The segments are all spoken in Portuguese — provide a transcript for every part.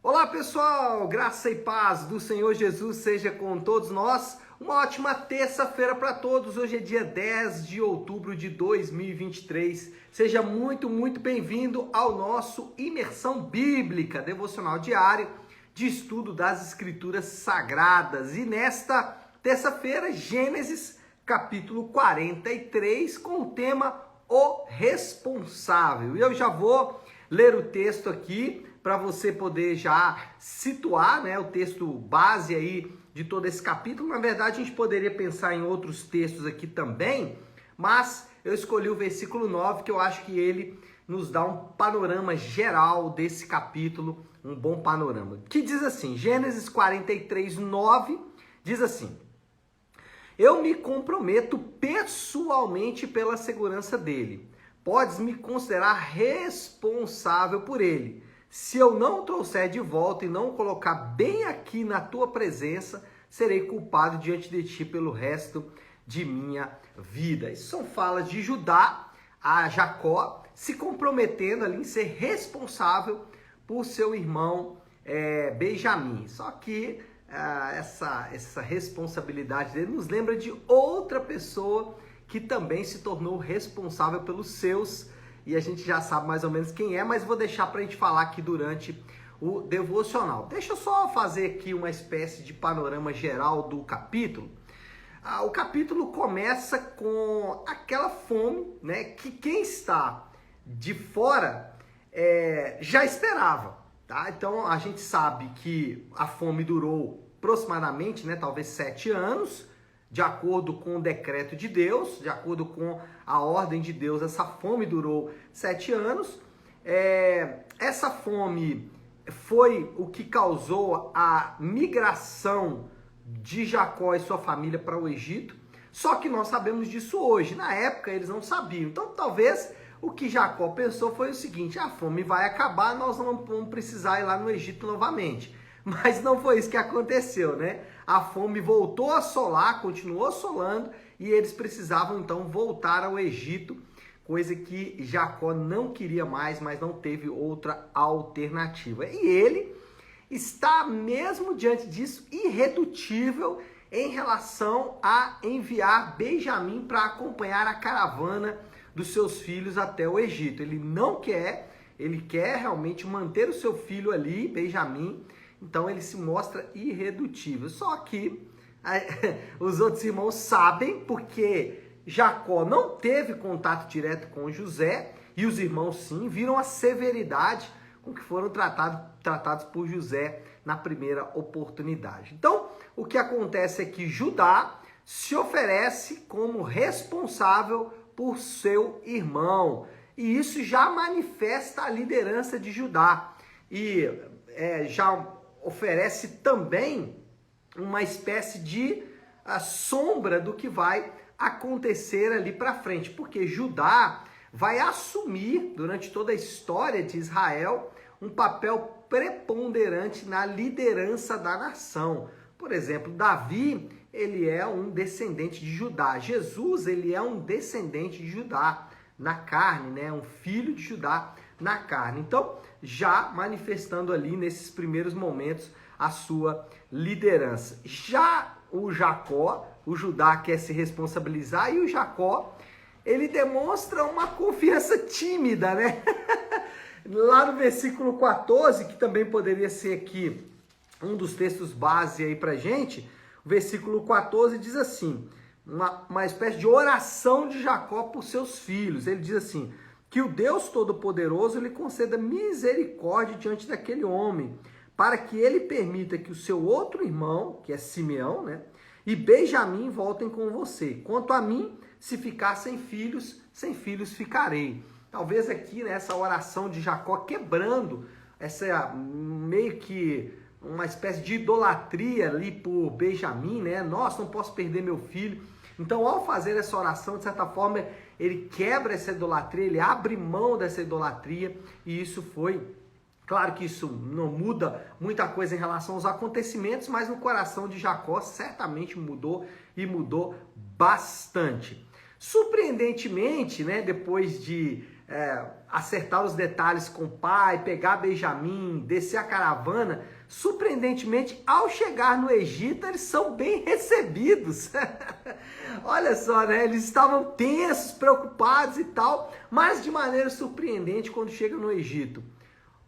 Olá pessoal, graça e paz do Senhor Jesus seja com todos nós. Uma ótima terça-feira para todos. Hoje é dia 10 de outubro de 2023. Seja muito bem-vindo ao nosso Imersão Bíblica, devocional diário de estudo das Escrituras Sagradas. E nesta terça-feira, Gênesis capítulo 43, com o tema O Responsável. E eu já vou ler o texto aqui para você poder já situar, né, o texto base aí de todo esse capítulo. Na verdade, a gente poderia pensar em outros textos aqui também, mas eu escolhi o versículo 9, que eu acho que ele nos dá um panorama geral desse capítulo, um bom panorama. Que diz assim, Gênesis 43, 9, diz assim: Eu me comprometo pessoalmente pela segurança dele. Podes me considerar responsável por ele. Se eu não o trouxer de volta e não o colocar bem aqui na tua presença, serei culpado diante de ti pelo resto de minha vida. Isso são falas de Judá a Jacó, se comprometendo ali em ser responsável por seu irmão Benjamim. Só que essa responsabilidade dele nos lembra de outra pessoa que também se tornou responsável pelos seus, e a gente já sabe mais ou menos quem é, mas vou deixar para a gente falar aqui durante o devocional. Deixa eu só fazer aqui uma espécie de panorama geral do capítulo. O capítulo começa com aquela fome, né, que quem está de fora já esperava, tá? Então a gente sabe que a fome durou aproximadamente, né, talvez 7 anos, de acordo com o decreto de Deus, de acordo com a ordem de Deus, essa fome durou 7 anos. Essa fome foi o que causou a migração de Jacó e sua família para o Egito. Só que nós sabemos disso hoje. Na época eles não sabiam. Então talvez o que Jacó pensou foi o seguinte: a fome vai acabar, nós não vamos precisar ir lá no Egito novamente. Mas não foi isso que aconteceu, né? A fome voltou a assolar, continuou assolando, e eles precisavam então voltar ao Egito, coisa que Jacó não queria mais, mas não teve outra alternativa. E ele está, mesmo diante disso, irredutível em relação a enviar Benjamim para acompanhar a caravana dos seus filhos até o Egito. Ele não quer, ele quer realmente manter o seu filho ali, Benjamim. Então ele se mostra irredutível. Só que os outros irmãos sabem, porque Jacó não teve contato direto com José, e os irmãos sim viram a severidade com que foram tratados por José na primeira oportunidade. Então o que acontece é que Judá se oferece como responsável por seu irmão. E isso já manifesta a liderança de Judá. E já oferece também uma espécie de sombra do que vai acontecer ali para frente, porque Judá vai assumir durante toda a história de Israel um papel preponderante na liderança da nação. Por exemplo, Davi, ele é um descendente de Judá. Jesus, ele é um descendente de Judá na carne, né? Um filho de Judá na carne. Então, já manifestando ali nesses primeiros momentos a sua liderança. Já o Jacó, o Judá quer se responsabilizar, e o Jacó, ele demonstra uma confiança tímida, né? Lá no versículo 14, que também poderia ser aqui um dos textos base aí pra gente, o versículo 14 diz assim, uma espécie de oração de Jacó por seus filhos. Ele diz assim: que o Deus Todo-Poderoso lhe conceda misericórdia diante daquele homem, para que ele permita que o seu outro irmão, que é Simeão, né, e Benjamim voltem com você. Quanto a mim, se ficar sem filhos ficarei. Talvez aqui nessa oração de Jacó quebrando essa meio que uma espécie de idolatria ali por Benjamim, né? Nossa, não posso perder meu filho. Então, ao fazer essa oração, de certa forma, ele quebra essa idolatria, ele abre mão dessa idolatria, e isso foi, claro que isso não muda muita coisa em relação aos acontecimentos, mas no coração de Jacó certamente mudou, e mudou bastante. Surpreendentemente, né, depois de acertar os detalhes com o pai, pegar Benjamim, descer a caravana, surpreendentemente, ao chegar no Egito, eles são bem recebidos. Olha só, né? Eles estavam tensos, preocupados e tal, mas de maneira surpreendente quando chegam no Egito.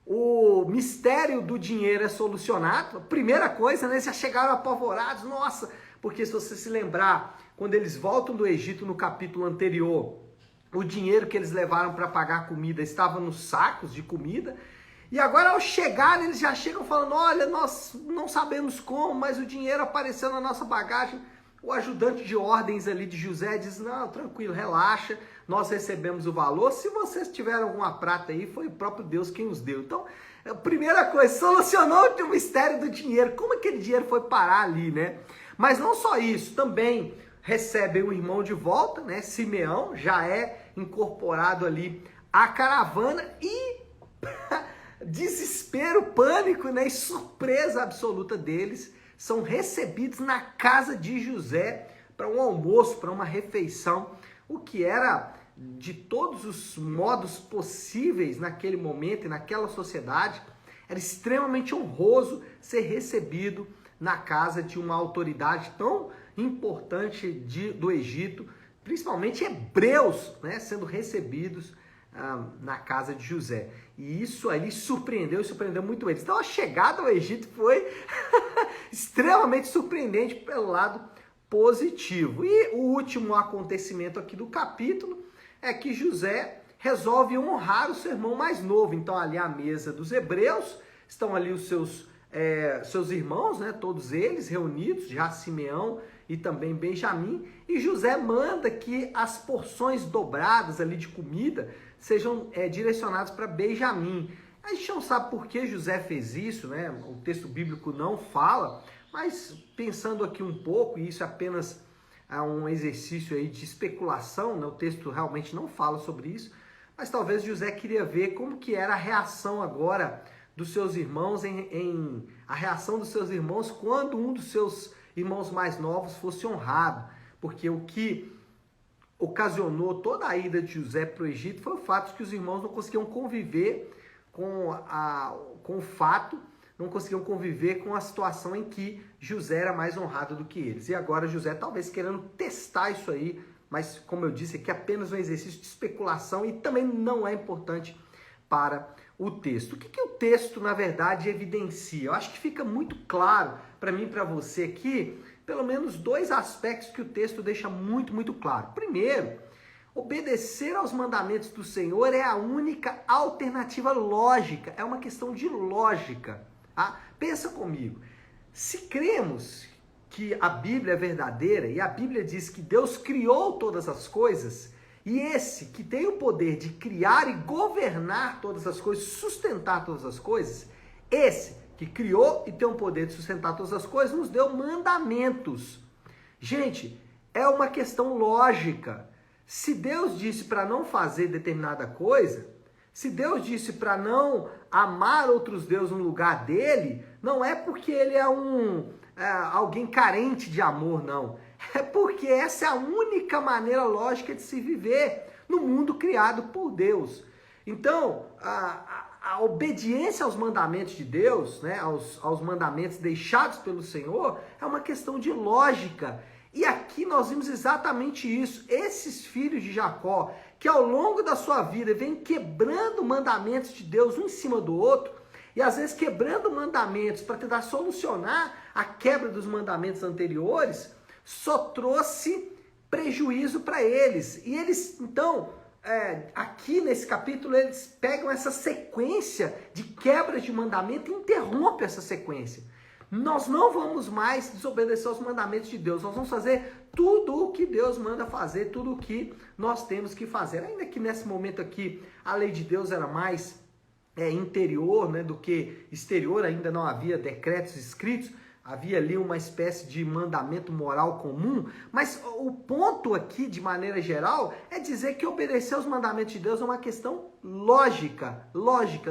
O mistério do dinheiro é solucionado. A primeira coisa, né? Eles já chegaram apavorados. Nossa, porque se você se lembrar, quando eles voltam do Egito no capítulo anterior, o dinheiro que eles levaram para pagar a comida estava nos sacos de comida. E agora ao chegar, eles já chegam falando, olha, nós não sabemos como, mas o dinheiro apareceu na nossa bagagem. O ajudante de ordens ali de José diz, não, tranquilo, relaxa, nós recebemos o valor. Se vocês tiveram alguma prata aí, foi o próprio Deus quem os deu. Então, a primeira coisa, solucionou o mistério do dinheiro. Como aquele dinheiro foi parar ali, né? Mas não só isso, também recebem o irmão de volta, né? Simeão já é incorporado ali à caravana e desespero, pânico, né? E surpresa absoluta deles, são recebidos na casa de José para um almoço, para uma refeição, o que era de todos os modos possíveis naquele momento e naquela sociedade, era extremamente honroso ser recebido na casa de uma autoridade tão importante do Egito, principalmente hebreus, né, sendo recebidos na casa de José. E isso ali surpreendeu muito eles. Então a chegada ao Egito foi extremamente surpreendente pelo lado positivo. E o último acontecimento aqui do capítulo é que José resolve honrar o seu irmão mais novo. Então ali à mesa dos hebreus estão ali os seus irmãos, né, todos eles reunidos, já Simeão e também Benjamim, e José manda que as porções dobradas ali de comida sejam direcionadas para Benjamim. A gente não sabe por que José fez isso, né? O texto bíblico não fala, mas pensando aqui um pouco, e isso é apenas um exercício aí de especulação, né? O texto realmente não fala sobre isso, mas talvez José queria ver como que era a reação agora dos seus irmãos, a reação dos seus irmãos quando um dos seus irmãos mais novos fosse honrado, porque o que ocasionou toda a ida de José para o Egito foi o fato de que os irmãos não conseguiam conviver com o fato, não conseguiam conviver com a situação em que José era mais honrado do que eles. E agora José talvez querendo testar isso aí, mas como eu disse aqui, apenas um exercício de especulação e também não é importante para o texto. O que o texto, na verdade, evidencia? Eu acho que fica muito claro para mim e para você aqui, pelo menos dois aspectos que o texto deixa muito claro. Primeiro, obedecer aos mandamentos do Senhor é a única alternativa lógica, é uma questão de lógica. Tá? Pensa comigo, se cremos que a Bíblia é verdadeira e a Bíblia diz que Deus criou todas as coisas, e esse que tem o poder de criar e governar todas as coisas, sustentar todas as coisas, esse que criou e tem o poder de sustentar todas as coisas, nos deu mandamentos. Gente, é uma questão lógica. Se Deus disse para não fazer determinada coisa, se Deus disse para não amar outros deuses no lugar dele, não é porque ele é alguém carente de amor, não. É porque essa é a única maneira lógica de se viver no mundo criado por Deus. Então, a obediência aos mandamentos de Deus, né, aos mandamentos deixados pelo Senhor, é uma questão de lógica. E aqui nós vimos exatamente isso. Esses filhos de Jacó, que ao longo da sua vida vêm quebrando mandamentos de Deus um em cima do outro, e às vezes quebrando mandamentos para tentar solucionar a quebra dos mandamentos anteriores, só trouxe prejuízo para eles. E eles, então, aqui nesse capítulo, eles pegam essa sequência de quebras de mandamento e interrompem essa sequência. Nós não vamos mais desobedecer aos mandamentos de Deus, nós vamos fazer tudo o que Deus manda fazer, tudo o que nós temos que fazer. Ainda que nesse momento aqui a lei de Deus era mais interior, né, do que exterior, ainda não havia decretos escritos, havia ali uma espécie de mandamento moral comum, mas o ponto aqui, de maneira geral, é dizer que obedecer aos mandamentos de Deus é uma questão lógica,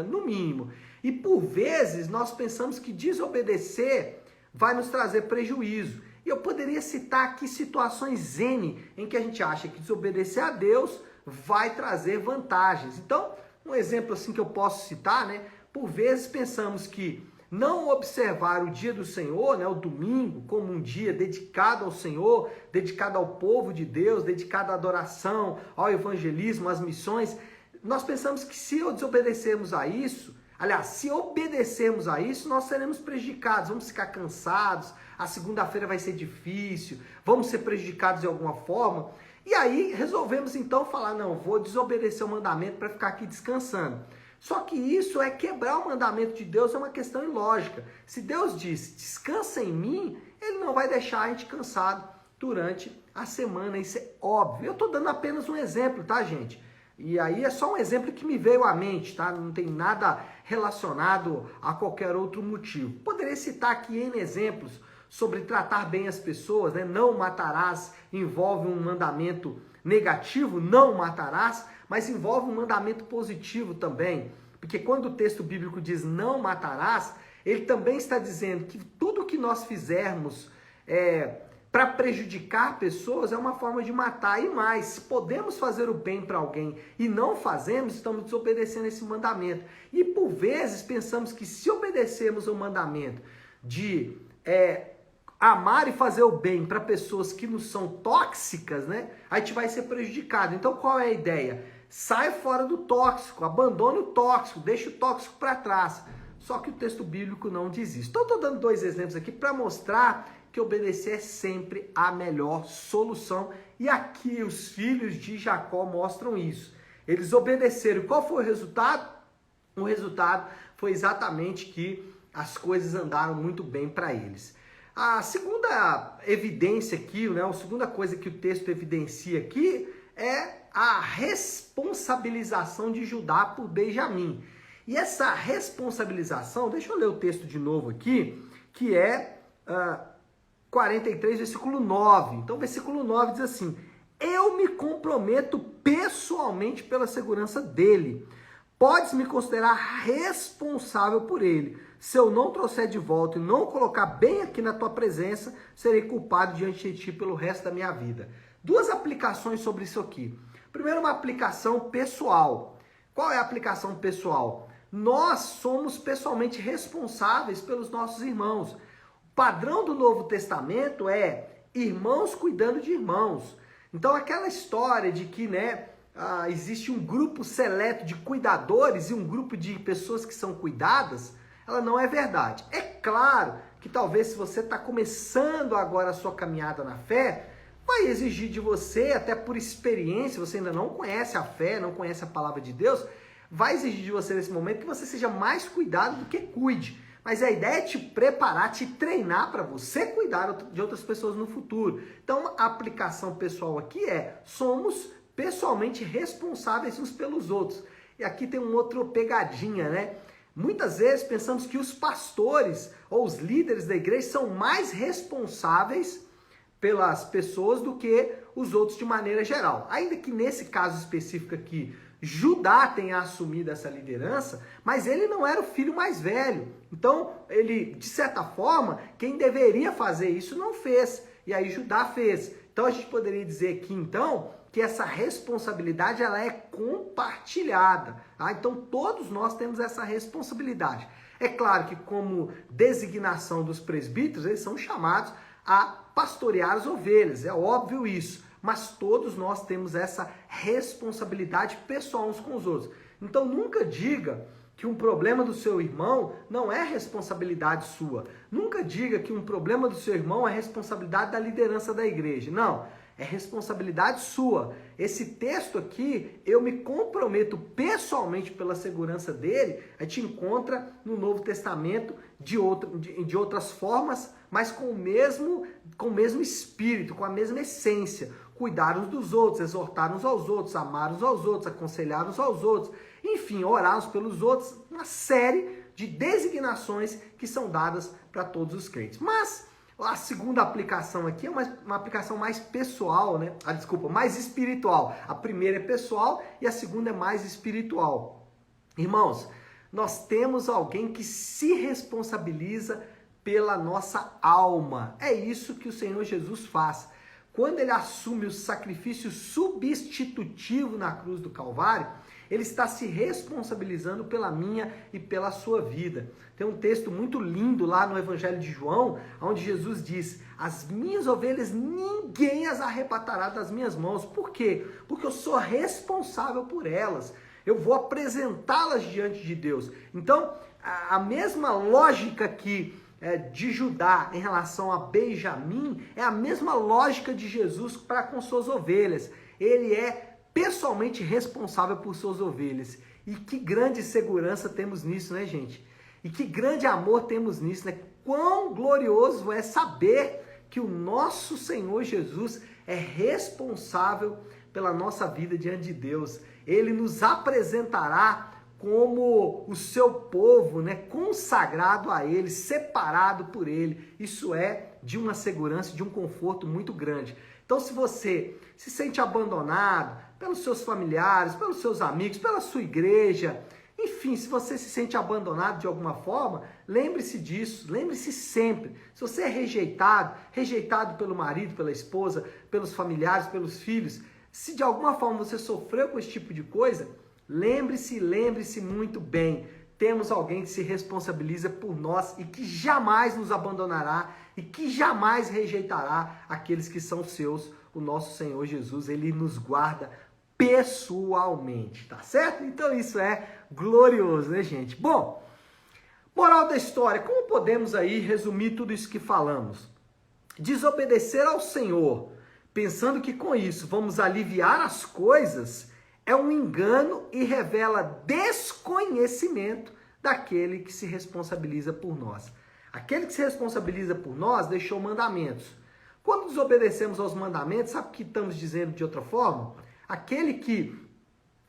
no mínimo. E por vezes nós pensamos que desobedecer vai nos trazer prejuízo. E eu poderia citar aqui situações N em que a gente acha que desobedecer a Deus vai trazer vantagens. Então, um exemplo assim que eu posso citar, né? Por vezes pensamos que não observar o dia do Senhor, né, o domingo, como um dia dedicado ao Senhor, dedicado ao povo de Deus, dedicado à adoração, ao evangelismo, às missões, nós pensamos que se desobedecermos a isso, aliás, se obedecermos a isso, nós seremos prejudicados, vamos ficar cansados, a segunda-feira vai ser difícil, vamos ser prejudicados de alguma forma. E aí resolvemos então falar, não, vou desobedecer o mandamento para ficar aqui descansando. Só que isso é quebrar o mandamento de Deus, é uma questão ilógica. Se Deus diz, descansa em mim, Ele não vai deixar a gente cansado durante a semana, isso é óbvio. Eu estou dando apenas um exemplo, tá, gente? E aí é só um exemplo que me veio à mente, tá? Não tem nada relacionado a qualquer outro motivo. Poderia citar aqui N exemplos sobre tratar bem as pessoas, né? Não matarás envolve um mandamento negativo, não matarás, mas envolve um mandamento positivo também. Porque quando o texto bíblico diz não matarás, ele também está dizendo que tudo que nós fizermos para prejudicar pessoas é uma forma de matar. E mais, se podemos fazer o bem para alguém e não fazemos, estamos desobedecendo esse mandamento. E por vezes pensamos que se obedecermos o mandamento de amar e fazer o bem para pessoas que nos são tóxicas, né? A gente vai ser prejudicado. Então qual é a ideia? Sai fora do tóxico, abandone o tóxico, deixa o tóxico para trás. Só que o texto bíblico não diz isso. Então estou dando dois exemplos aqui para mostrar que obedecer é sempre a melhor solução. E aqui os filhos de Jacó mostram isso. Eles obedeceram. Qual foi o resultado? O resultado foi exatamente que as coisas andaram muito bem para eles. A segunda evidência aqui, né, a segunda coisa que o texto evidencia aqui é a responsabilização de Judá por Benjamim. E essa responsabilização, deixa eu ler o texto de novo aqui, que é 43, versículo 9. Então, versículo 9 diz assim: eu me comprometo pessoalmente pela segurança dele. Podes me considerar responsável por ele. Se eu não trouxer de volta e não colocar bem aqui na tua presença, serei culpado diante de ti pelo resto da minha vida. Duas aplicações sobre isso aqui. Primeiro, uma aplicação pessoal. Qual é a aplicação pessoal? Nós somos pessoalmente responsáveis pelos nossos irmãos. O padrão do Novo Testamento é irmãos cuidando de irmãos. Então, aquela história de que, existe um grupo seleto de cuidadores e um grupo de pessoas que são cuidadas, ela não é verdade. É claro que talvez se você está começando agora a sua caminhada na fé, vai exigir de você, até por experiência, você ainda não conhece a fé, não conhece a palavra de Deus, vai exigir de você nesse momento que você seja mais cuidado do que cuide. Mas a ideia é te preparar, te treinar para você cuidar de outras pessoas no futuro. Então a aplicação pessoal aqui somos pessoalmente responsáveis uns pelos outros. E aqui tem uma outra pegadinha, né? Muitas vezes pensamos que os pastores ou os líderes da igreja são mais responsáveis pelas pessoas do que os outros de maneira geral. Ainda que nesse caso específico aqui, Judá tenha assumido essa liderança, mas ele não era o filho mais velho. Então, ele, de certa forma, quem deveria fazer isso não fez. E aí Judá fez. Então, a gente poderia dizer aqui, então, que essa responsabilidade ela é compartilhada. Tá? Então, todos nós temos essa responsabilidade. É claro que, como designação dos presbíteros, eles são chamados a pastorear as ovelhas. É óbvio isso. Mas todos nós temos essa responsabilidade pessoal uns com os outros. Então nunca diga que um problema do seu irmão não é responsabilidade sua. Nunca diga que um problema do seu irmão é responsabilidade da liderança da igreja. Não, é responsabilidade sua. Esse texto aqui, eu me comprometo pessoalmente pela segurança dele, a gente encontra no Novo Testamento de outras formas, mas com o mesmo espírito, com a mesma essência. Cuidar uns dos outros, exortar uns aos outros, amar uns aos outros, aconselhar uns aos outros, enfim, orar uns pelos outros, uma série de designações que são dadas para todos os crentes. Mas a segunda aplicação aqui é uma aplicação mais pessoal, né? Mais espiritual. A primeira é pessoal e a segunda é mais espiritual. Irmãos, nós temos alguém que se responsabiliza pela nossa alma. É isso que o Senhor Jesus faz. quando ele assume o sacrifício substitutivo na cruz do Calvário, ele está se responsabilizando pela minha e pela sua vida. Tem um texto muito lindo lá no Evangelho de João, onde Jesus diz: as minhas ovelhas ninguém as arrebatará das minhas mãos. Por quê? Porque eu sou responsável por elas. Eu vou apresentá-las diante de Deus. Então, a mesma lógica de Judá em relação a Benjamim é a mesma lógica de Jesus para com suas ovelhas. Ele é pessoalmente responsável por suas ovelhas. E que grande segurança temos nisso, né, gente? E que grande amor temos nisso, né? Quão glorioso é saber que o nosso Senhor Jesus é responsável pela nossa vida diante de Deus. Ele nos apresentará como o seu povo, né, consagrado a Ele, separado por Ele. Isso é de uma segurança, de um conforto muito grande. Então, se você se sente abandonado pelos seus familiares, pelos seus amigos, pela sua igreja, enfim, se você se sente abandonado de alguma forma, lembre-se disso, lembre-se sempre. Se você é rejeitado pelo marido, pela esposa, pelos familiares, pelos filhos, se de alguma forma você sofreu com esse tipo de coisa, lembre-se muito bem. Temos alguém que se responsabiliza por nós e que jamais nos abandonará e que jamais rejeitará aqueles que são seus. O nosso Senhor Jesus, Ele nos guarda pessoalmente, tá certo? Então isso é glorioso, né, gente? Bom, moral da história, como podemos aí resumir tudo isso que falamos? Desobedecer ao Senhor, pensando que com isso vamos aliviar as coisas, é um engano e revela desconhecimento daquele que se responsabiliza por nós. Aquele que se responsabiliza por nós deixou mandamentos. Quando desobedecemos aos mandamentos, sabe o que estamos dizendo de outra forma? Aquele que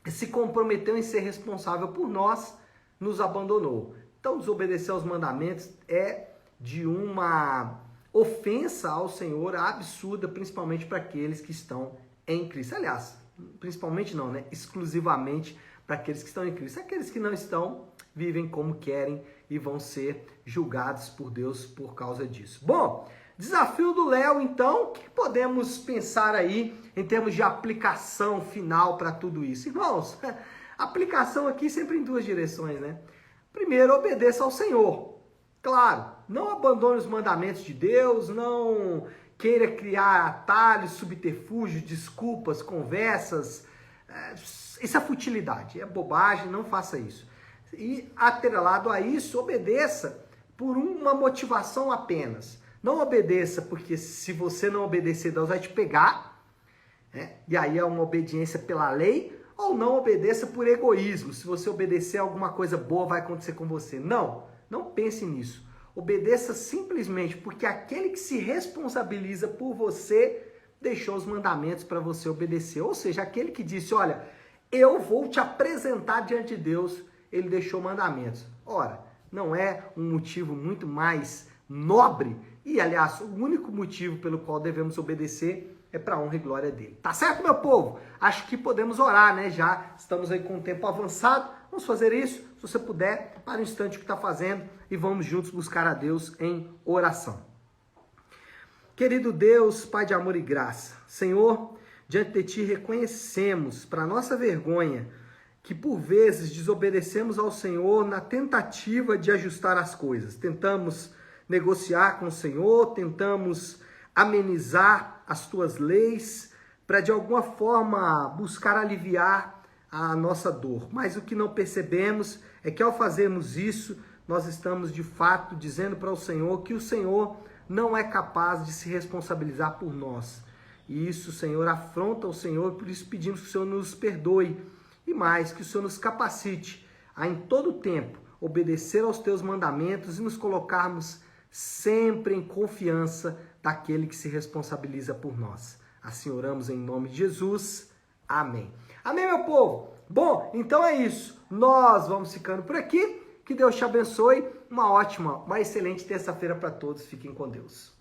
se comprometeu em ser responsável por nós, nos abandonou. Então, desobedecer aos mandamentos é de uma ofensa ao Senhor absurda, principalmente para aqueles que estão em Cristo. Aliás, principalmente não, né? Exclusivamente para aqueles que estão em Cristo. Aqueles que não estão, vivem como querem e vão ser julgados por Deus por causa disso. Bom, desafio do Léo, então, o que podemos pensar aí em termos de aplicação final para tudo isso? Irmãos, aplicação aqui sempre em duas direções, né? Primeiro, obedeça ao Senhor. Claro, não abandone os mandamentos de Deus, não queira criar atalhos, subterfúgios, desculpas, conversas. Isso é futilidade, é bobagem, não faça isso. E atrelado a isso, obedeça por uma motivação apenas. Não obedeça porque se você não obedecer, Deus vai te pegar, né? E aí é uma obediência pela lei, ou não obedeça por egoísmo. Se você obedecer, alguma coisa boa vai acontecer com você. Não pense nisso. Obedeça simplesmente porque aquele que se responsabiliza por você deixou os mandamentos para você obedecer. Ou seja, aquele que disse, olha, eu vou te apresentar diante de Deus, ele deixou mandamentos. Ora, não é um motivo muito mais nobre? E, aliás, o único motivo pelo qual devemos obedecer é para a honra e glória dele. Tá certo, meu povo? Acho que podemos orar, né? Já estamos aí com o tempo avançado. Vamos fazer isso, se você puder, para o instante o que está fazendo e vamos juntos buscar a Deus em oração. Querido Deus, Pai de amor e graça, Senhor, diante de Ti reconhecemos, para nossa vergonha, que por vezes desobedecemos ao Senhor na tentativa de ajustar as coisas. Tentamos negociar com o Senhor, tentamos amenizar as Tuas leis, para de alguma forma buscar aliviar a nossa dor. Mas o que não percebemos é que ao fazermos isso, nós estamos de fato dizendo para o Senhor que o Senhor não é capaz de se responsabilizar por nós. E isso, Senhor, afronta o Senhor, por isso pedimos que o Senhor nos perdoe e mais, que o Senhor nos capacite a em todo tempo obedecer aos Teus mandamentos e nos colocarmos sempre em confiança daquele que se responsabiliza por nós. Assim oramos em nome de Jesus. Amém. Amém, meu povo? Bom, então é isso. Nós vamos ficando por aqui. Que Deus te abençoe. Uma excelente terça-feira para todos. Fiquem com Deus.